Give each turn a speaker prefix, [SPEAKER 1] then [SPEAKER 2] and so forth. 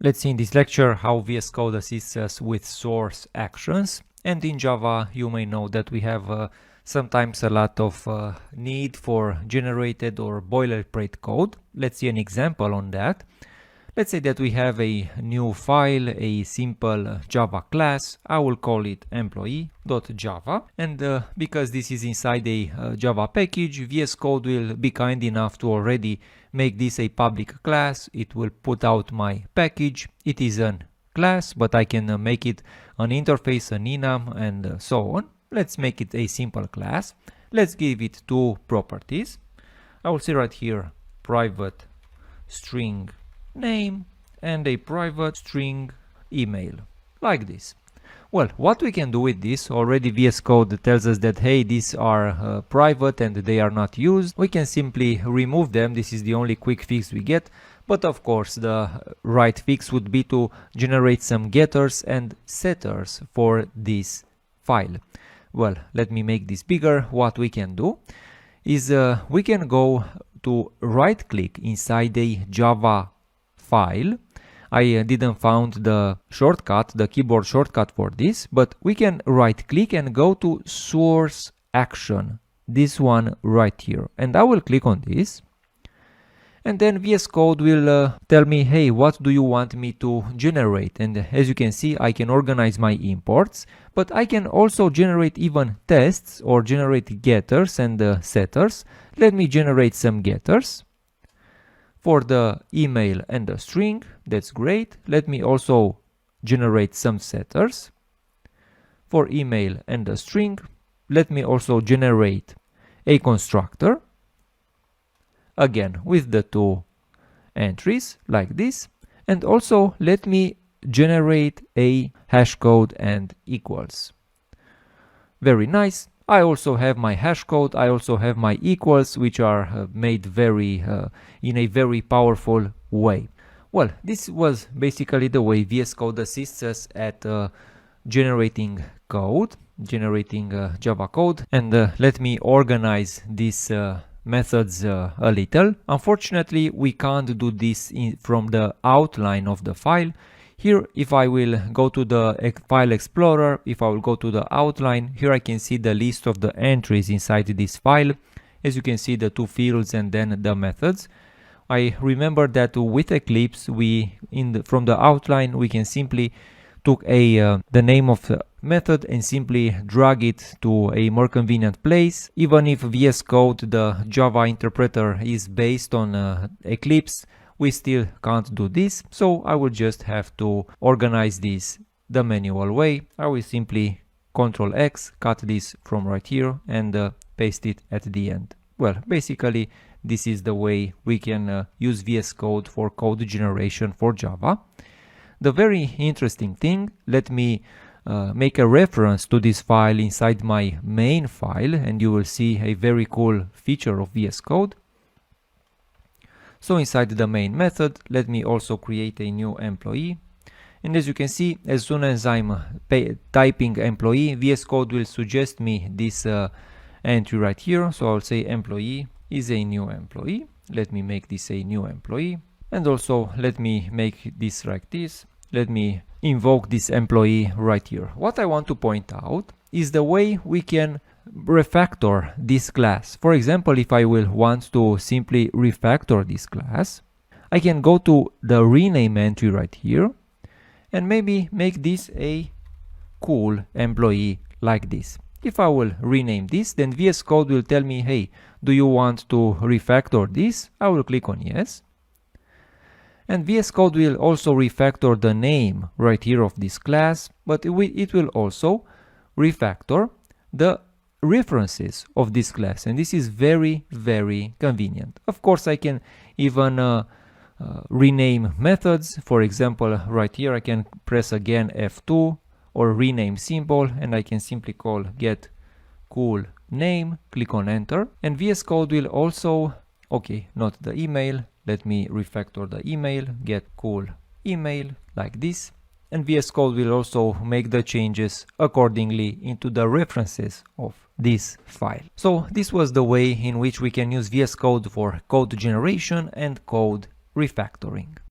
[SPEAKER 1] Let's see in this lecture how VS Code assists us with source actions. And in Java, you may know that we have sometimes a lot of need for generated or boilerplate code. Let's see an example on that. Let's say that we have a new file, a simple Java class. I will call it employee.java. And because this is inside a Java package, VS Code will be kind enough to already make this a public class. It will put out my package. It is a class, but I can make it an interface, an enum, and so on. Let's make it a simple class. Let's give it two properties. I will say right here private string name and a private string email, like this. Well, what we can do with this, already VS Code tells us that, hey, these are private and they are not used. We can simply remove them. This is the only quick fix we get. But of course, the right fix would be to generate some getters and setters for this file. Well, let me make this bigger. What we can do is we can go to right click inside a Java file. I didn't found the shortcut, the keyboard shortcut for this, but we can right click and go to source action, this one right here, and I will click on this, and then VS Code will tell me, hey, what do you want me to generate? And as you can see, I can organize my imports, but I can also generate even tests or generate getters and setters. Let me generate some getters for the email and the string. That's great. Let me also generate some setters for email and the string. Let me also generate a constructor, again with the two entries like this, and also let me generate a hash code and equals. Very nice. I also have my hash code, I also have my equals, which are made in a very powerful way. Well, this was basically the way VS Code assists us at generating code, generating Java code. And let me organize these methods a little. Unfortunately, we can't do this from the outline of the file. Here, if I will go to the file explorer, if I will go to the outline, here I can see the list of the entries inside this file. As you can see, the two fields and then the methods. I remember that with Eclipse, from the outline, we can simply took the name of the method and simply drag it to a more convenient place. Even if VS Code, the Java interpreter, is based on Eclipse, we still can't do this, so I will just have to organize this the manual way. I will simply Ctrl X, cut this from right here and paste it at the end. Well, basically this is the way we can use VS Code for code generation for Java. The very interesting thing, let me make a reference to this file inside my main file, and you will see a very cool feature of VS Code. So inside the main method, let me also create a new employee. And as you can see, as soon as I'm typing employee, VS Code will suggest me this entry right here. So I'll say employee is a new employee. Let me make this a new employee. And also let me make this like this. Let me invoke this employee right here. What I want to point out is the way we can refactor this class. For example, if I will want to simply refactor this class, I can go to the rename entry right here and maybe make this a cool employee like this. If I will rename this, then VS Code will tell me, hey, do you want to refactor this? I will click on yes. And VS Code will also refactor the name right here of this class, but it will also refactor the references of this class, and this is very, very convenient. Of course, I can even rename methods. For example, right here I can press again F2 or rename symbol, and I can simply call get cool name, click on enter, and VS Code will also, okay, not the email, let me refactor the email, get cool email like this. And VS Code will also make the changes accordingly into the references of this file. So this was the way in which we can use VS Code for code generation and code refactoring.